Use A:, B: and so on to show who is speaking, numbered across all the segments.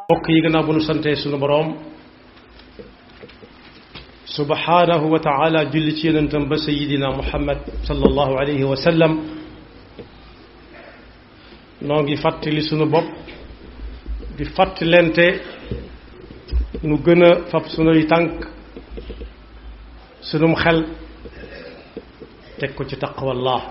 A: mbokk yi gannaaw bu nu santee sunu boroom subhanahu wa taala julli ci yonentam ba sayidina muhammad sallallahu alayhi wa sallam noo ngi fàttali sunu bopp di fàttalente nu gën a fab sunuy tànk sunum xel teg ko ci taqwallah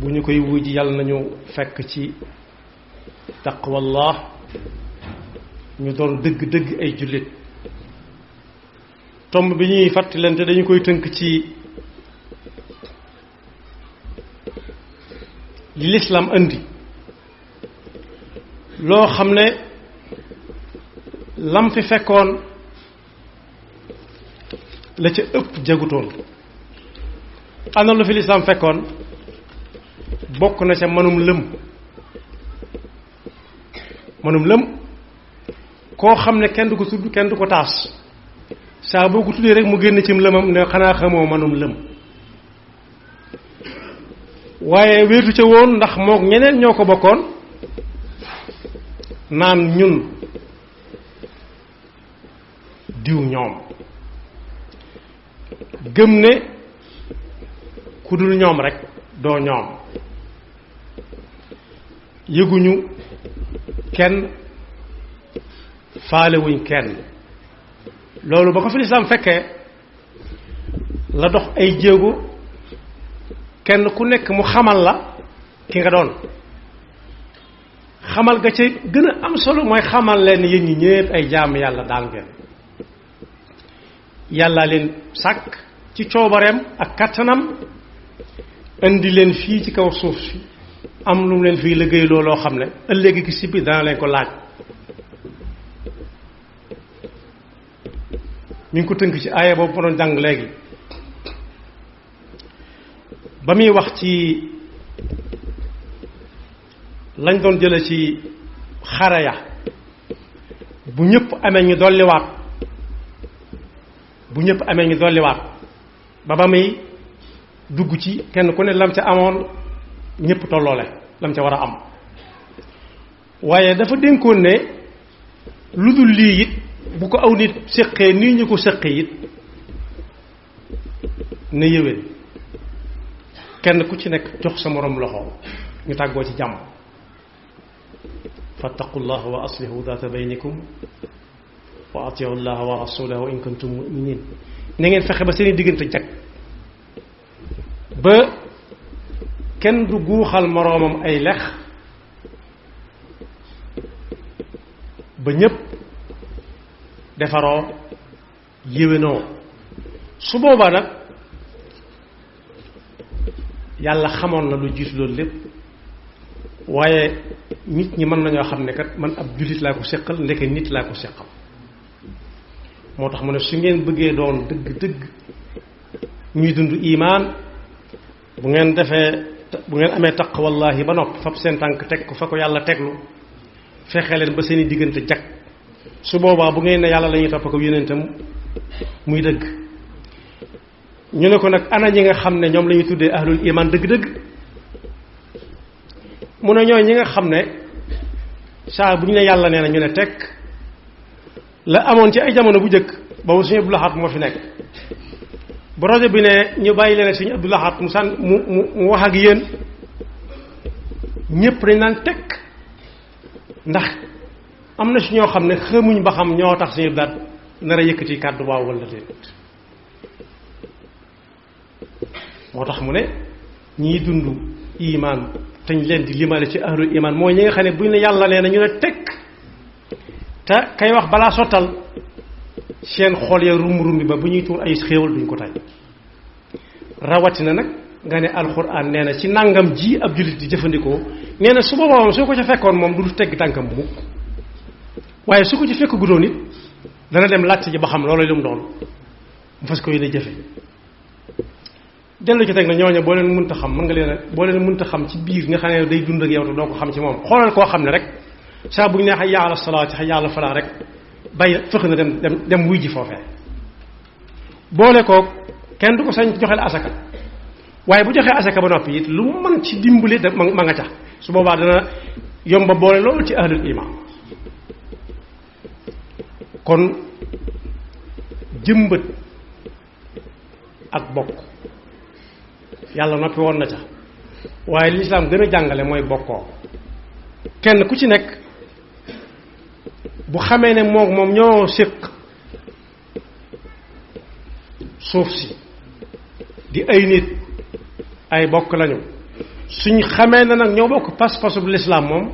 A: bu ñu koy wuji yàlla nañu fekk ci taqwallah ñu doon dëgg-dëgg ay jullit tomb bi ñuy fàttalante dañu koy tënk ci li lislaam indi loo xam ne lam fi fekkoon la ca ëpp jagutoon ana lu fi lislaam fekkoon bokk na ca mënum lëm koo xam ne kenn du ko tudd kenn du ko taas saa boo ko tuddee rek mu génn cim lëmam ne xanaa xamoo mënum lëm waaye wéetu ca woon ndax mook ñeneen ñoo ko bokkoon naan ñun diw ñoom gëm ne ku dul ñoom rek doo ñoom yëguñu kenn faalewuñ kenn loolu ba ko fi lislaam fekkee la dox ay jéego kenn ku nekk mu xamal la ki nga doon xamal ga ca gën a am solo mooy xamal leen yéen ñi ñépp ay jaam yàlla daal ngeen yàlla leen sàkk ci coobareem ak kattanam indi leen fii ci kaw suuf si am lu mu leen fii liggéey looloo xam ne ëllëg gi si biir dana leen ko laaj mi ngi ko tënk ci aaya boobu ma doon jàng léegi ba muy wax ci lañ doon jële ci xare ya bu ñëpp amee ñu dolliwaat ba muy dugg ci kenn ku ne lam ca amoon ñëpp tolloole lam ca war a am waaye dafa dénkoon ne lu dul lii it bu ko aw nit séqee nii ñu ko séqee it na yéwén kenn ku ci nekk jox sa moroom loxo ñu tàggoo ci jàmm fattaqullah wa aslihu data baynikum wa atiu llaha wa rasulahu in kuntum muminin na ngeen fexe ba seeni diggante jag ba kenn du guuxal moroomam ay lex ba ñépp defaroo yéwénoo su boobaa nag yàlla xamoon na lu jiitu loolu lépp waaye nit ñi mën nañoo xam ne kat man ab jullit laa ko séqal ndeke nit laa ko séqal moo tax mu ne su ngeen bëggee doon dëgg-dëgg ñuy dund imaan bu ngeen amee taqwallahi ba noppi fab seen tànk teg ko fa ko yàlla teglu fexe leen ba seeni diggante jag su boobaa bu ngeen ne yàlla la ñuy topp ko yonentam muy dëgg ñu ne ko nag ana ñi nga xam ne ñoom la ñuy tuddee ahlul iman dëgg-dëgg mu ne ñooy ñi nga xam ne saa bu ñu ne yàlla nee na ñu ne tekk la amoon ci ay jamono bu njëkk boobu suñu Abdou Lahad moo fi nekk bu rajo bi ne ñu bàyyi leen suñu Abdou Lahad mu wax ak yéen ñépp dañ naan tekk ndax am na si ñoo xam ne xamuñ ba xam ñoo tax suñu daat nar a yëkkati kàddu waaw wala déet moo tax mu ne ñiy dund imaan te ñu leen di limale ci ahlul imaan mooy ñi nga xam ne buñ ne yàlla nee na ñu ne tekk te kay wax balaa sottal seen xol ya rum-rumi ba bu ñuy tuur ay xéewal duñ ko tay rawatina nag nga ne alxuraan nee na ci nangam ji ab jullit di jëfandikoo nee na su boobaa moom soo ko ca fekkoon moom du tegg tànkam mukk waaye su ko ci fekk guddoon it dana dem laajte ji ba xam loolu lu mu doon mu fas ko yéene jëfe dellu ci teg na ñooñu boo leen mënta xam mën nga leen boo leen mënta xam ci biir nga xam ne day dund ak yow te doo ko xam ci moom xoolal koo xam ne rek saa bu ñu nee hayya ala salaati hayya ala falaa rek bay fëx na dem wuy ji foofee boole koog kenn du ko sañ joxel asaka waaye bu joxee asaka ba noppi it lu mu mën ci dimbali da ma nga ca su boobaa dana yomba boole loolu ci ahlul iman. kon jëmbët ak bokk yàlla noppi woon na ca waaye li lislaam gën a jàngale mooy bokkoo kenn ku ci nekk bu xamee ne moom ñoo séq suuf si di ay nit ay bokk lañu suñ xamee ne nag ñoo bokk pas-pasub lislaam moom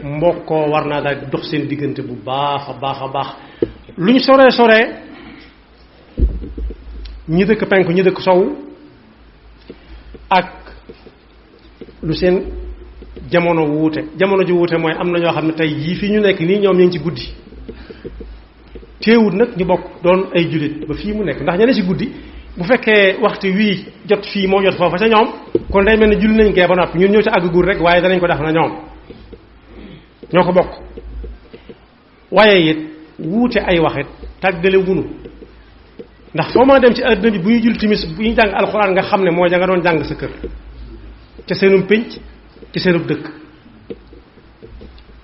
A: mbokkoo war naa daal dox seen diggante bu baax a baax a baax luñ soree ñi dëkk penku ñi dëkk sowu ak lu seen jamono wuute jamono ji wuute mooy am na ñoo xam ne tey jii fi ñu nekk nii ñoom ñu ngi ci guddi teewut nag ñu bokk doon ay jullit ba fii mu nekk ndax ña ne ci guddi bu fekkee waxtu wii jot fii moo jot foofa ca ñoom kon day mel ne julli nañ gee ba noppi ñun ñëw ci àgg guur rek waaye danañ ko def na ñoom ñoo ko bokk waaye it wuute ay waxit tàggale wunu ndax foo ma dem ci àdduna bi bu ñu jul timis bu ñu jàng alxuraan nga xam ne mooy ja nga doon jàng sa kër ca seenum pénc ci seenub dëkk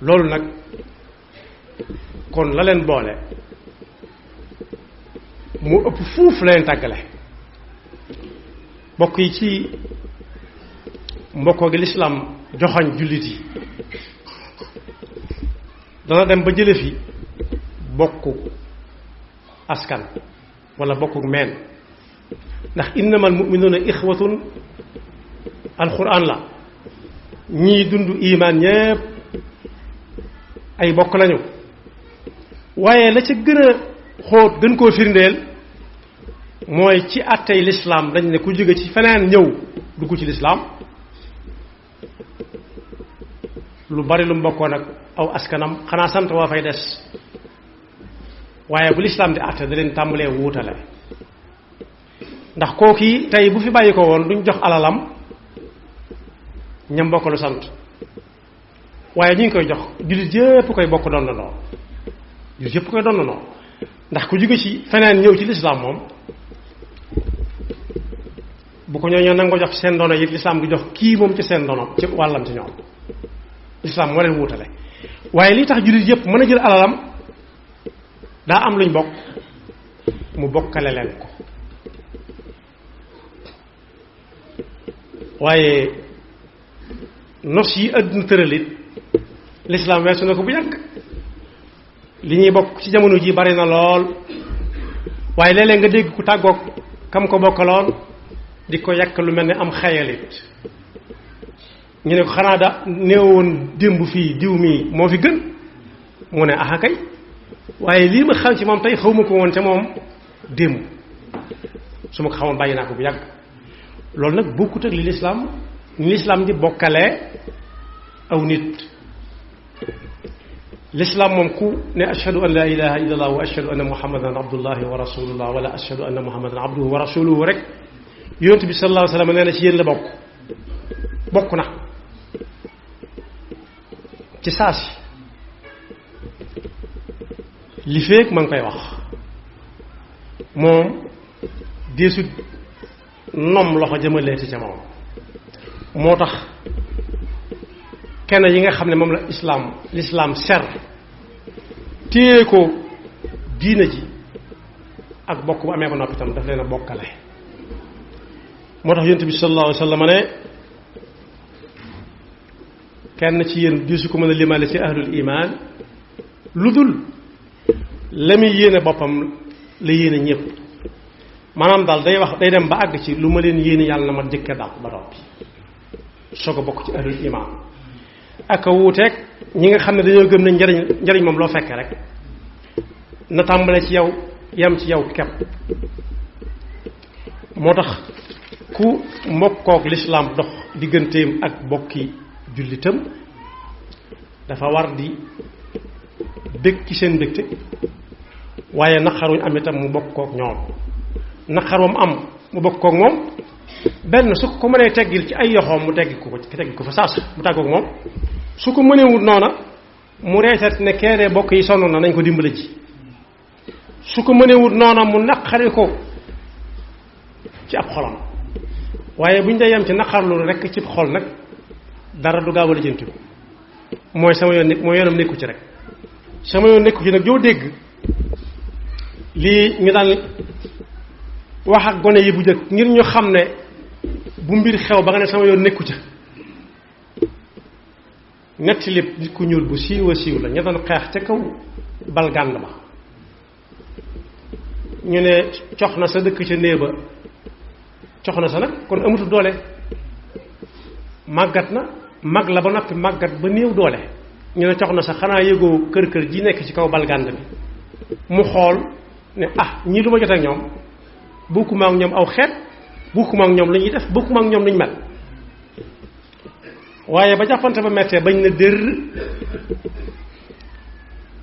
A: loolu nag kon la leen boole mu ëpp fuuf la leen tàggale bokk yi ci mbokkoo gi lislaam joxañ jullit yi dana dem ba jële fi bokku askan wala bokku meen ndax innamal mu'minuuna ixwatun alquran la ñii dund imaan ñépp ay bokk lañu waaye la ca gën a xóot gën koo firndeel mooy ci àttey lislaam dañ ne ku jóge ci feneen ñëw dugg ci lislaam lu bari lu mbokkoo nag aw askanam xanaa sant waa fay des waaye bu lislaam di àtte da leen tàmbalee wuutale ndax kooki tey bu fi bàyyi ko woon duñ jox alalam ñam bokk lu sant waaye ñu ngi koy jox jullit yépp koy bokk doon na noo jullit yépp koy doon na noo ndax ku jóge ci feneen ñëw ci lislaam moom bu ko ñoo nangoo jox ci seen ndono yi lislaam du jox kii moom ci seen ndono ci wàllam ci ñoom lislaam moo leen wuutale waaye li tax jullit yépp mën a jël alalam daa am luñ bokk mu bokkale leen ko waaye nos yi àdduna tëralit lislaam weesu na ko bu yàgg li ñuy bokk ci jamono ji bari na lool waaye léeg-léeg nga dégg ku tàggoog kam ko bokkaloon di ko yàq lu mel ne am xayalit ñu ne ko xanaa da néewoon démb fii diw mii moo fi gën mu ne aha kay waaye lii ma xam ci moom tey xaw ma ko woon ca moom démb su ma ko xamoon bàyyi naa ko bu yàgg loolu nag bokkut ak li lislaam di bokkalee aw nit lislaam moom ku ne ashhadu an la ilaha illa allah wa ashhadu anna muhammadan abdullahi wa rasulullah wala ashhadu anna muhammadan abduhu wa rasuluhu rek yonent bi sallallahu alayhi wa sallam nee na ci yéen la bokk na ci saasi li feek ma ngi koy wax moom deesut nom loxo jëmaleeti ca moom moo tax kenn yi nga xam ne moom la lislaam ser téye ko diina ji ak bokk bu amee ba noppi tam daf leen a bokkale moo tax yonent bi sallallahu alayhi wa sallam ne kenn ci yéen diisu ko mën a limale ci ahlul iman lu dul la muy yéene boppam la yéene ñëpp maanaam daal day dem ba àgg ci lu ma leen yéene yàlla na ma jëkke daal ba noppi soog a bokk ci ahlul iman ak a wuuteeg ñi nga xam ne dañoo gëm ne njariñ moom loo fekkee rek na tàmbale ci yow yam ci yow kepp moo tax ku mbokkook lislaam dox digganteem ak bokki jullitam dafa war di bég ci seen mbégte waaye naqaruñ am itam mu bokk kook ñoom naqar wam am mu bokk kook moom benn su ko mënee teggil ci ay yoxoom mu teggi ko fa saas mu tàggook moom su ko mënewut noona mu reetat ne keedee bokk yi sonn na nañ ko dimbale ji su ko mënewut noona mu naqari ko ci ab xolam waaye buñ dee yem ci naqarlu rek ci xol nag dara du gaaw a lijjanti ko mooy sama yoon mooy yoonam nekku ci rek sama yoon nekku ci nag joo dégg lii ñu daan wax ak gone yi bu jëkk ngir ñu xam ne bu mbir xew ba nga ne sama yoon nekku ca netti lépp nit ku ñuul bu siiw a siiw la ña doon xeex ca kaw balgànd ba ñu ne cox na sa dëkk ca néeg ba cox na sa nag kon amutu doole màggat na mag la ba noppi màggat ba néew doole ñu ne cox na sa xanaa yëgoo kër kër ji nekk ci kaw balgànd bi mu xool ne ñii lu ma jot ak ñoom bokkuma ak ñoom aw xeet bokkuma ak ñoom lu ñuy def bokkuma ak ñoom lu ñu mel waaye ba jàppante ba mettee bañ na dër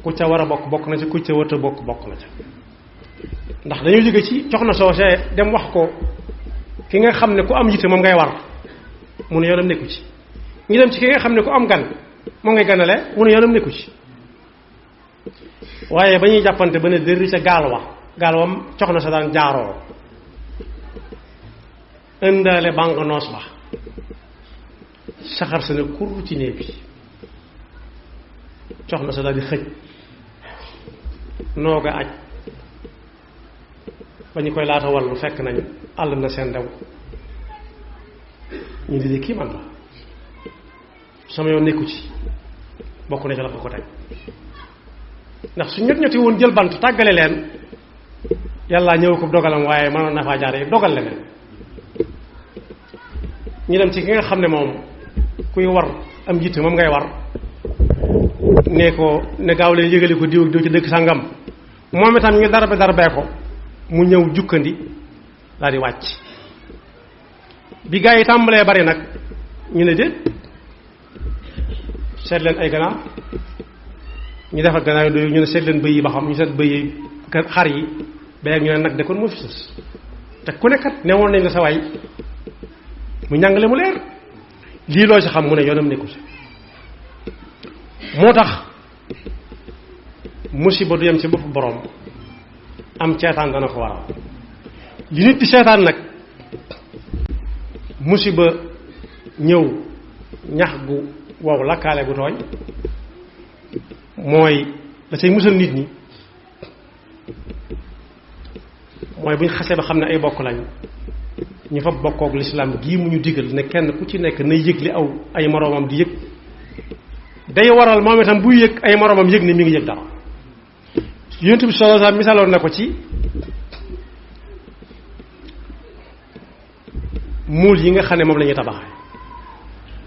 A: ku ca war a bokk na ca ku ca wërta bokk na ca ndax dañoo jóge ci cox na soosee dem wax ko ki nga xam ne ku am yitte moom ngay war mu ne yoonam nekku ci ñu dem ci ki nga xam ne ku am gan moom ngay ganale mu ne yoonam nekku ci waaye ba ñuy jàppante ba ne dër ca gaal wa cox na sa daan jaaroo indaale bànq noos ba saxar sa ne kur ci néeg bi cox na sa daal di xëj nooga aj ba ñu koy laata wallu fekk nañu àll na seen daw ñu di kii man la sama yoon nekku ci bokk na ci la ko teg ndax su ñett ñetti woon jël bant tàggale leen yàlla ñëw ko dogalam waaye mënoon na faa jaare dogal leneen ñu dem ci ki nga xam ne moom kuy war am yitte moom ngay war ne ko ne gaaw leen yëgale ko diw ci dëkk sàngam moom itam ñu dara bee ko mu ñëw jukkandi daal di wàcc bi gaa yi tàmbalee bari nag ñu ne déet seet leen ay ganaar ñu defar ganaar yi doyu ñu ne seet leen bëy yi ba xam ñu seet bëy yi xar yi ba ñu ne nag de kon moo fi sës te ku nekkat ne woon nañ la sa waay mu njàngale mu leer lii loo ci xam mu ne yoonam nekku ci moo tax musiba du yem ci bopp boroom am ceetaan dana ko waral li nit di seetaan nag musiba ñëw ñax gu wow lakkaale gu tooy mooy la cay musal nit ñi mooy bu ñu xasee ba xam ne ay bokk lañ ñu fa bokkook lislaam gii mu ñu digal ne kenn ku ci nekk na yëg li ay moroomam di yëg day waral moom itam buy yëg ay moroomam yëg ne mi ngi yëg dara yonent bi sallallahu alayhi wasallam misaaloon na ko ci muul yi nga xam ne moom la ñuy tabaxee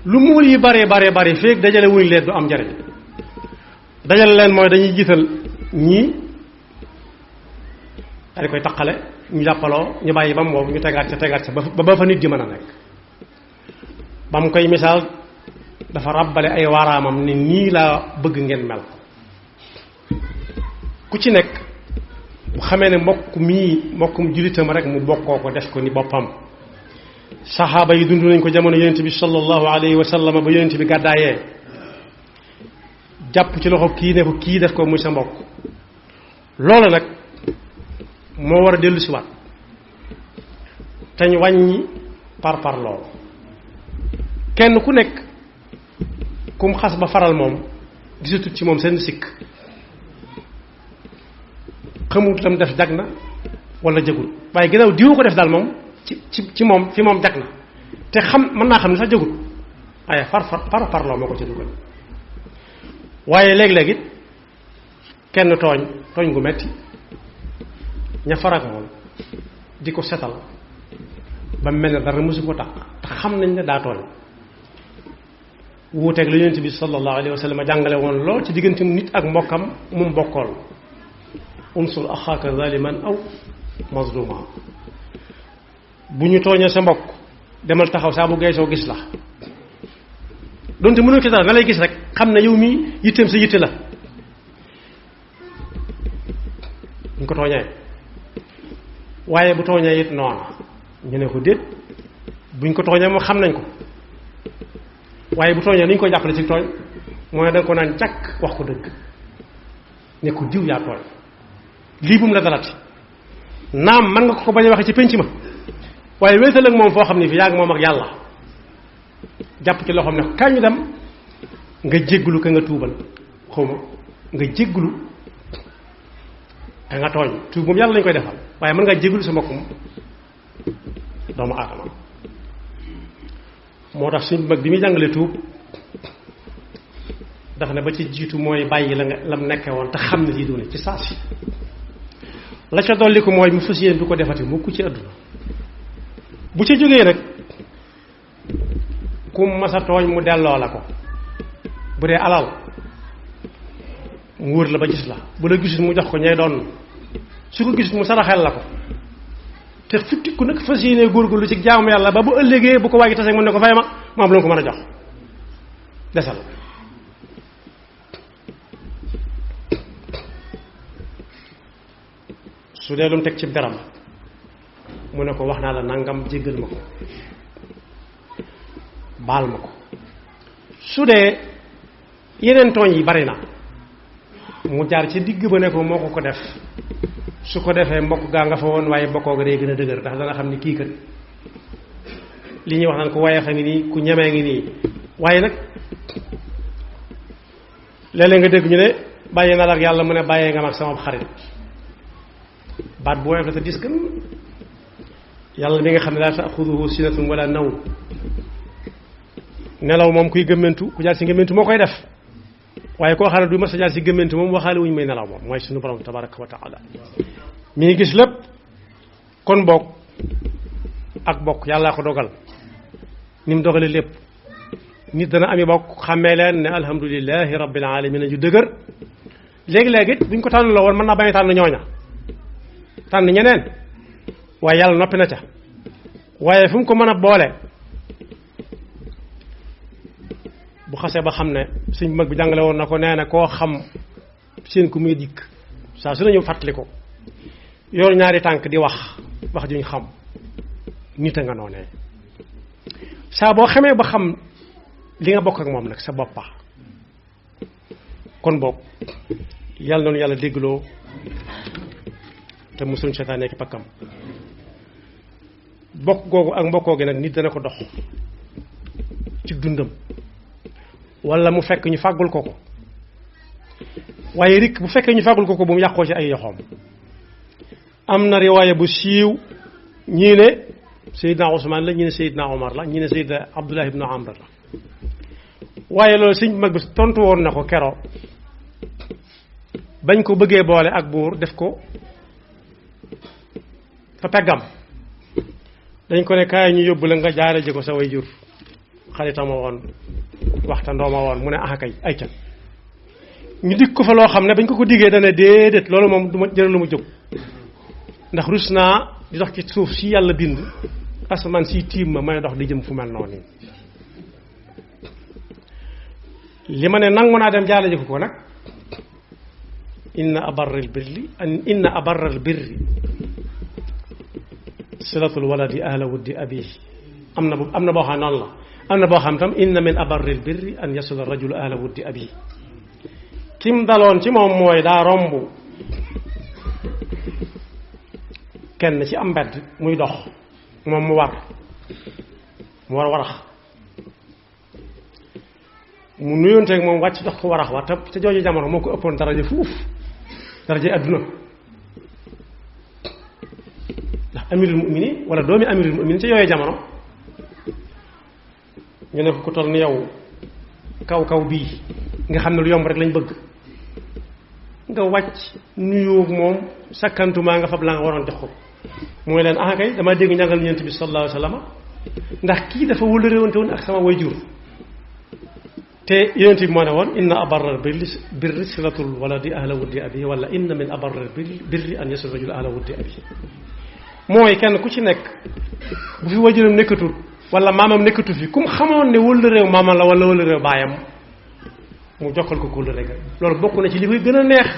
A: lu muul yi bare feek dajale wuñ leen du am njariñ dajale leen mooy dañuy jiital ñii daal di koy taqale ñu jàppaloo ñu bàyyi ba mu wow ñu tegaat ca ba fa nit di mën a nekk ba mu koy misaal dafa ràbbale ay waaraamam ne nii laa bëgg ngeen mel ku ci nekk bu xamee ne mbokkum jullitam rek mu bokkoo ko def ko ni boppam saxaaba yi dund nañ ko jamono yonent bi sallallahu alayhi wa sallam ba yonent bi gàddaayee jàpp ci loxo kii ne ko kii def ko muy sa mbokk loola nag moo war a dellu si waat te ñu wàññi par loolu kenn ku nekk kum xas ba faral moom gisatut ci moom seen sikk xamut lam def jag na wala jagul waaye ginnaaw diwu ko def daal moom ci moom fi moom jag na te xam mën naa xam ne sax jagul waaye par loo moo ko ci dugal waaye léeg-léeg it kenn tooñ gu metti ña farak moom di ko setal ba mel ne dara mësu ko tax te xam nañ ne daa tooñ wuuteeg la yonent bi sallallahu alayhi wa sallam jàngale woon lool ci diggante nit ak mbokkam mu bokkool unsur axaaka zaliman aw mazluma bu ñu tooñee sa mbokk demal taxaw saa bu geesoo gis la donte mënoo ci dara na lay gis rek xam ne yow mii yitteem sa yitte la buñ ko tooñee waaye bu tooñee it noona ñu ne ko déet buñ ko tooñee moom xam nañ ko waaye bu tooñee ni ñu koy jàppale ci tooñ mooy da nga ko naan jàkk wax ko dëgg ne ko diw yaa tooñ lii bu mu la dalati naam man nga ko bañ a waxee ci pénc ma waaye wéetal ak moom foo xam ne fi yàgg moom ak yàlla jàpp ci loo xam ne kañ dem nga jégglu ka nga tuubal xawma nga jégglu ka nga tooñ tuub moom yàlla lañ koy defal waaye mën ngaa jégglu sa mbokkum doomu aadama moo tax suñ mag bi muy jàngale tuub dafa ne ba ci jiitu mooy bàyyi la nga lam nekke woon te xam ne lii doone ci saa si la ca dolli ko mooy mu fas yéen du ko defati mukk ci àdduna bu ca jógee nag ku masa tooñ mu delloo la ko bu dee alal mu wër la ba gis la bu la gisul mu jox ko ñay doon su ko gisul mu saraxel la ko te futtiku nag fas yéenee góorgóorlu ci jaamu yàlla ba bu ëllëgee bu ko waagi tase mën ne ko fay ma mu am lu ko mën a jox desal su dee lu mu teg ci deram mu ne ko wax naa la nangam jéggal ma ko baal ma ko su dee yeneen tooñ yi bari na mu jaar ci digg ba ne ko moo ko def su ko defee mbokk gaa nga fa woon waaye mbokkoo ga day gën a dëgër ndax dana xam ni kii kat li ñuy wax naan ku waye xa ngi nii ku ñemee ngi nii waaye nag léeg-léeg nga dégg ñu ne bàyyi na la ak yàlla mu ne bàyyee nga mag sama xarit baat bu woyof la te dis gën yàlla mi nga xam ne laa taaxuduhu sinatun wala nawm nelaw moom kuy gëmmentu ku jaar si gëmmentu moo koy def waaye koo xam ne du mas a jaar si gëmmentu moom waxaale wuñu may nelaw moom mooy suñu borom tabaraka wa taala mi ngi gis lépp kon bokk ak bokk yàllaa ko dogal ni mu dogale lépp nit dana ami bokk xàmmee leen ne alhamdulilahi rabbil alamin ju dëgër léegi-léegi it buñ ko tànn la woon mën naa bañ a tànn ñooña tànn ñeneen waaye yàlla noppi na ca waaye fu mu ko mën a boole bu xasee ba xam ne suñ mag bi jàngale woon na ko nee na koo xam seen ku muy dikk saa su nañu fàttali ko yor ñaari tànk di wax juñ xam nit a nga noonee saa boo xamee ba xam li nga bokk ak moom nag sa boppa kon boog yàlla noonu yàlla déggloo te musuñ seytaane ki pakkam bokk googu ak mbokkoo gi nag nit dana ko dox ci dundam wala mu fekk ñu fàggul ko ko waaye rik bu fekkee ñu fàggul ko ko bu mu yàqoo ci ay yoxoom am na riwaaya bu siiw ñii ne Seydina Ousmane la ñii ne Seydina Omar la ñii ne Seydina Abdullah ibnu Amr la waaye loolu sëñ mag bi tontu woon na ko kero bañ ko bëggee boole ak buur def ko fa peggam dañ ko ne kaay ñu yóbbu la nga jaare ji ko sa way jur xaritama woon waxtandooma woon mu ne ah kay ay ca ñu dig ko fa loo xam ne bañ ko diggee dana déedéet loolu moom du ma jëral lu ma jóg ndax rus naa di dox ci suuf si yàlla bind asamaan si tiim ma may dox di jëm fu mel noonu li ma ne nangu naa dem jaale ji ko nag inna abarral birri silatul waladi ahla wuddi abi am na boo xam noonu la am na boo xam tam inna min abarril birri an yasula rajulu ahla wuddi abi kim daloon ci moom mooy daa romb kenn ci am mbedd muy dox moom mu war warax mu nuyoonteeg moom wàcc jox ko warax wa te jooju jamono moo ko ëppoon daraja fuuf daraja adduna ndax amirul muminin wala doomi amirul muminin ci yooyee jamono ñu ne ko ku toll ni yow kaw bii nga xam ne lu yomb rek lañ bëgg nga wàcc nuyoo moom sakkantumaa nga fab la nga waroon jox ko mooy leen ah kay dama dégg njàngal ñeent bi sallallahu alayhi wa sallam ndax kii dafa wëllëreewante woon ak sama wayjur te yonent bi moo ne woon inna abarral birri silatul waladi ahla wuddi abi wala inna min abarral birri an yasul rajul ahla wuddi abi mooy kenn ku ci nekk bu fi wajuram nekkatul wala maamam nekkatu fi kum xamoon ne wëllu réew maamam la wala wëllu réew baayam mu jokkal ko wëllu rek loolu bokk na ci li koy gën a neex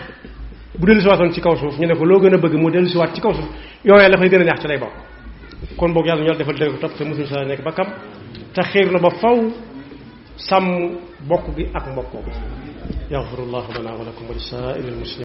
A: bu dellu siwaatoon ci kaw suuf ñu ne ko loo gën a bëgg mu dellu siwaat ci kaw suuf yooyee la fay gën a neex ci lay bokk kon boog yàlla ñoo defal dëgg topp te musul sa nekk ba kam te xiir na ba faw sàmm bokk gi ak mbokkoo yaxfirullahu lana wa lakum wa li saa'iril muslimin